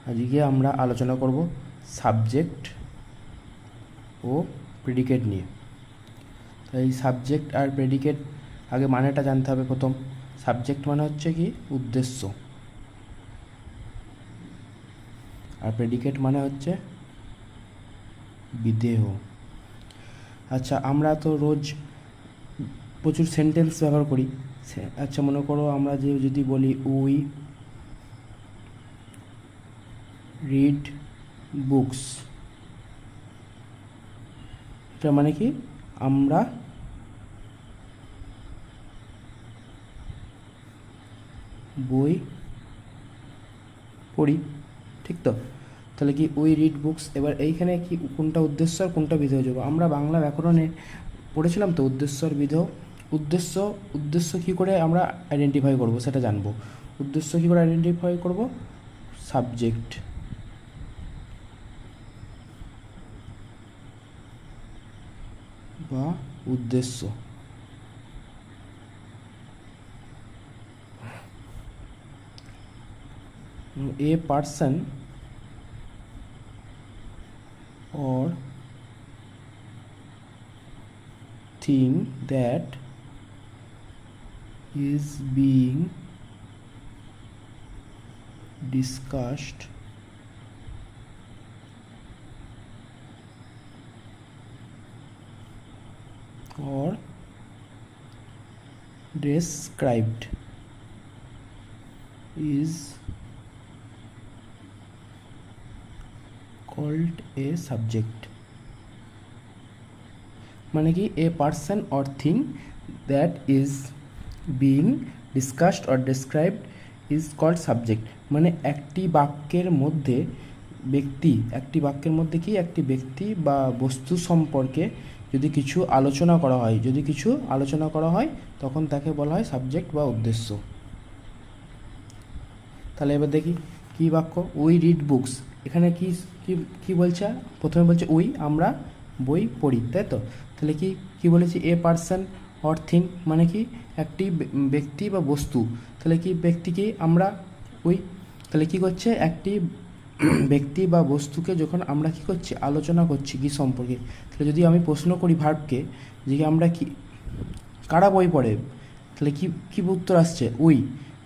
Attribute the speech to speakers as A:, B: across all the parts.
A: আজকে আমরা আলোচনা করব সাবজেক্ট ও প্রেডিকেট নিয়ে। তো এই সাবজেক্ট আর প্রেডিকেট আগে মানেটা জানতে হবে। প্রথম, সাবজেক্ট মানে হচ্ছে কি উদ্দেশ্য, আর প্রেডিকেট মানে হচ্ছে বিধেয়। আচ্ছা, আমরা তো রোজ প্রচুর সেন্টেন্স ব্যবহার করি। আচ্ছা, মনে করো আমরা যদি বলি উই রিড বুকস, এটা মানে কি আমরা বই পড়ি, ঠিক তো? তাহলে কি উই রিড বুকস। এবার এইখানে কি কোনটা উদ্দেশ্য আর কোনটা বিধেয় যোগ? আমরা বাংলা ব্যাকরণে পড়েছিলাম তো উদ্দেশ্য আর বিধেয়। উদ্দেশ্য কী করে আমরা আইডেন্টিফাই করব সেটা জানবো। উদ্দেশ্য কী করে আইডেন্টিফাই করব? সাবজেক্ট বা উদ্দেশ্য। A person or thing that is being discussed or described is called a subject. মানে কি a person or thing that is being discussed or described is called subject. মানে একটি বাক্যের মধ্যে একটি বাক্যের মধ্যে কি একটি ব্যক্তি বা বস্তু সম্পর্কে যদি কিছু আলোচনা করা হয় তখন তাকে বলা হয় সাবজেক্ট বা উদ্দেশ্য। তাহলে এবার দেখি কি বাক্য। উই রিড বুকস, এখানে কি কি বলছে? প্রথমে বলছে উই, আমরা বই পড়ি, তাই তো? তাহলে কি বলেছি? এ পার্সন অর থিং মানে কি একটি ব্যক্তি বা বস্তু। তাহলে কি ব্যক্তিকে আমরা উই, তাহলে কি করছে? একটি ব্যক্তি বা বস্তুকে যখন আমরা কি করছি আলোচনা করছি কি সম্পর্কে, তাহলে যদি আমি প্রশ্ন করি ভার্বকে যে আমরা কি কারা বই পড়ে, তাহলে কি উত্তর আসছে? উই,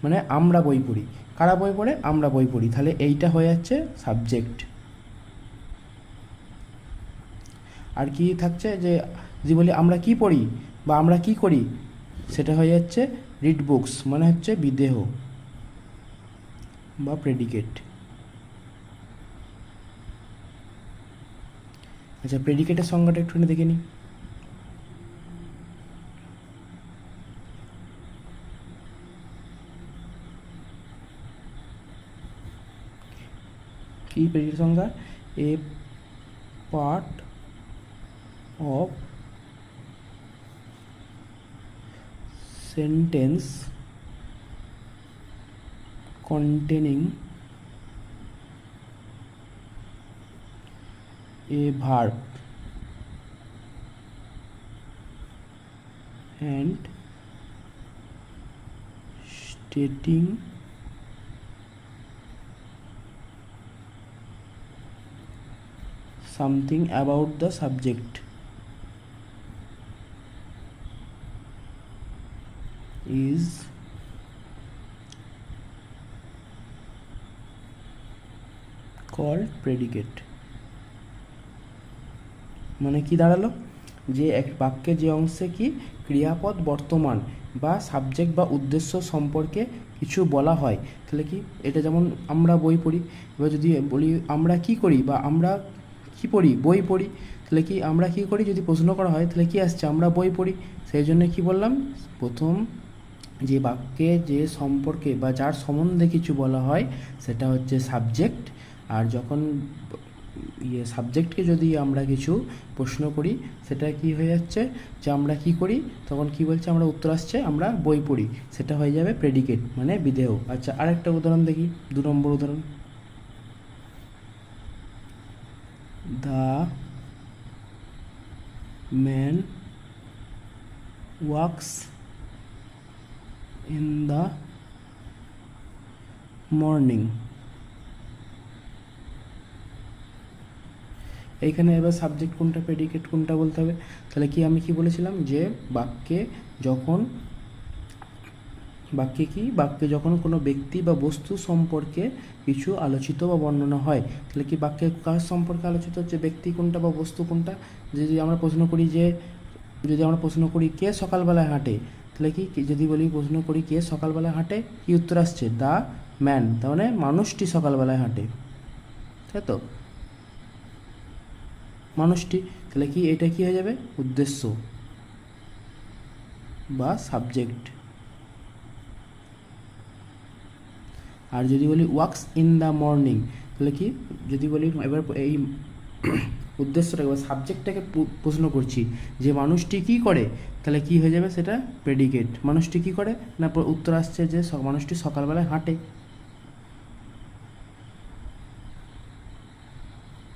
A: মানে আমরা বই পড়ি। কারা বই পড়ে? আমরা বই পড়ি। তাহলে এইটা হয়ে যাচ্ছে সাবজেক্ট। আর কি থাকছে? যে যদি বলি আমরা কি পড়ি বা আমরা কি করি, সেটা হয়ে যাচ্ছে রিড বুকস, মানে হচ্ছে বিধেয় বা প্রেডিকেট। আচ্ছা, প্রেডিকেটের সংজ্ঞাটা একটুখানি দেখে নিই। কি প্রেডিকেট সংজ্ঞা? এ part of sentence containing a verb and stating something about the subject is called predicate। মানে কি দাঁড়ালো? যে এক বাক্যে যে অংশে কি ক্রিয়াপদ বর্তমান বা সাবজেক্ট বা উদ্দেশ্য সম্পর্কে কিছু বলা হয়, তাহলে কি এটা যেমন আমরা বই পড়ি। এবার যদি বলি আমরা কি করি বা আমরা কি পড়ি, বই পড়ি, তাহলে কি আমরা কি করি যদি প্রশ্ন করা হয় তাহলে কি আসছে? আমরা বই পড়ি। সেই জন্য কি বললাম, প্রথম যে বাক্যে যে সম্পর্কে বা যার সম্বন্ধে কিছু বলা হয় সেটা হচ্ছে সাবজেক্ট। আর যখন সাবজেক্টকে যদি আমরা কিছু প্রশ্ন করি সেটা কি হয়ে যাচ্ছে? যে আমরা কি করি, তখন কি বলছে? আমরা উত্তর আসছে আমরা বই পড়ি, সেটা হয়ে যাবে প্রেডিকেট মানে বিধেয়। আচ্ছা, আরেকটা উদাহরণ দেখি, 2 নম্বর উদাহরণ। The man wax in the morning এইখানে এবার সাবজেক্ট কোনটা প্রেডিকেট কোনটা বলতে হবে। তাহলে কি আমি কি বলেছিলাম যে বাক্যে যখন কোনো ব্যক্তি বা বস্তু সম্পর্কে কিছু আলোচিত বা বর্ণনা হয়, তাহলে কি বাক্যে কার সম্পর্কে আলোচিত হচ্ছে, ব্যক্তি কোনটা বা বস্তু কোনটা। যদি আমরা প্রশ্ন করি কে সকালবেলায় হাঁটে, তাহলে কি যদি প্রশ্ন করি কে সকালবেলায় হাঁটে, কি উত্তর আসছে, দ্য ম্যান, তার মানে মানুষটি সকালবেলায় হাঁটে, তাই তো, মানুষটি। তাহলে কি এটা কি হয়ে যাবে, উদ্দেশ্য বা সাবজেক্ট। আর যদি বলি ওয়াক্স ইন দ্য মর্নিং, তাহলে কি যদি বলি এবার এই উদ্দেশ্যটাকে বা সাবজেক্টটাকে প্রশ্ন করছি যে মানুষটি কি করে, তাহলে কি হয়ে যাবে সেটা প্রেডিকেট। মানুষটি কি করে না, উত্তর আসছে যে মানুষটি সকালবেলায় হাঁটে,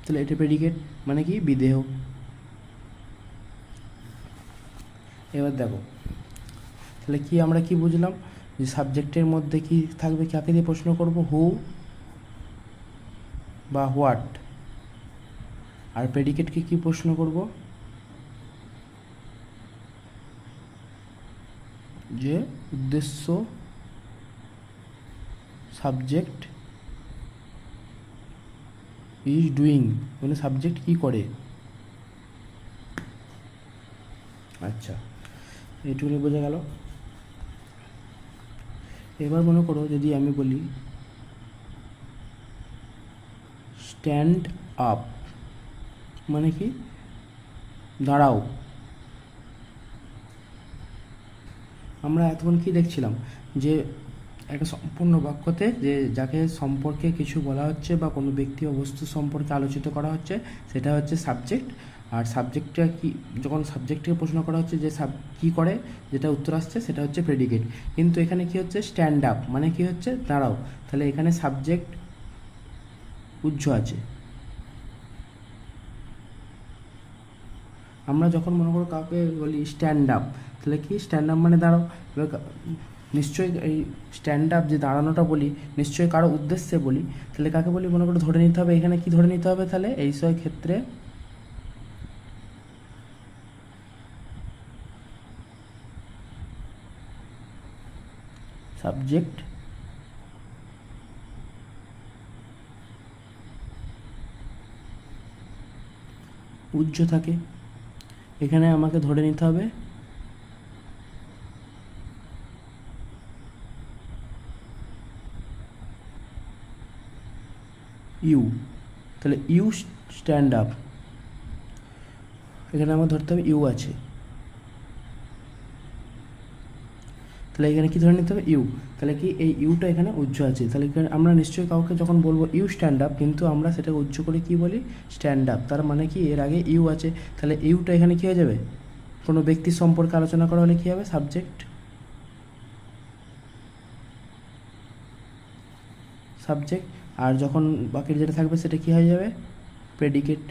A: তাহলে এটা প্রেডিকেট মানে কি বিধেয়। এবার দেখো তাহলে কি আমরা কি বুঝলাম, যে সাবজেক্টের মধ্যে কি থাকবে, কাকে দিয়ে প্রশ্ন করব, হু বা হোয়াট। আর প্রেডিকেটকে কি প্রশ্ন করব, যে উদ্দেশ্য, সাবজেক্ট ইজ ডুইং, মানে সাবজেক্ট কি করে। আচ্ছা, এইটুকুনি বোঝা গেল। এবার মনে করো যদি আমি বলি স্ট্যান্ড আপ, মানে কি দাঁড়াও। আমরা এতক্ষণ কি দেখছিলাম, যে একটা সম্পূর্ণ বাক্যতে যে যাকে সম্পর্কে কিছু বলা হচ্ছে বা কোনো ব্যক্তি বা বস্তু সম্পর্কে আলোচিত করা হচ্ছে, সেটা হচ্ছে সাবজেক্ট। আর সাবজেক্টটা কি, যখন সাবজেক্টকে প্রশ্ন করা হচ্ছে যে কী করে, যেটা উত্তর আসছে সেটা হচ্ছে প্রেডিকেট। কিন্তু এখানে কি হচ্ছে, স্ট্যান্ড আপ মানে কি হচ্ছে দাঁড়াও, তাহলে এখানে সাবজেক্ট উজ্জ্ব আছে। আমরা যখন মনে করো কাউকে বলি স্ট্যান্ড আপ, তাহলে কি স্ট্যান্ড আপ মানে দাঁড়াও। নিশ্চয়ই এই স্ট্যান্ড আপ যে দাঁড়ানোটা বলি, নিশ্চয়ই কারো উদ্দেশ্যে বলি, তাহলে কাকে বলি মনে করো ধরে নিতে হবে, এখানে কি ধরে নিতে হবে, তাহলে এই সব ক্ষেত্রে সাবজেক্ট উজ্জ্ব থাকে। এখানে আমাকে ধরে নিতে হবে ইউ, তাহলে ইউ স্ট্যান্ড আপ, এখানে আমার ধরতে হবে ইউ আছে, তাহলে এখানে কি ধরে নিতে হবে ইউ, তাহলে কি এই ইউটা এখানে উজ্জ্ব আছে। তাহলে আমরা নিশ্চয়ই কাউকে যখন বলবো ইউ স্ট্যান্ড আপ, কিন্তু আমরা সেটা উজ্জ্ব করে কি বলি, স্ট্যান্ড আপ, তার মানে কি এর আগে ইউ আছে, তাহলে ইউটা এখানে কি হয়ে যাবে, কোনো ব্যক্তির সম্পর্কে আলোচনা করা হলে কী হবে, সাবজেক্ট। আর যখন বাকি যেটা থাকবে সেটা কি হয়ে যাবে, প্রেডিকেট।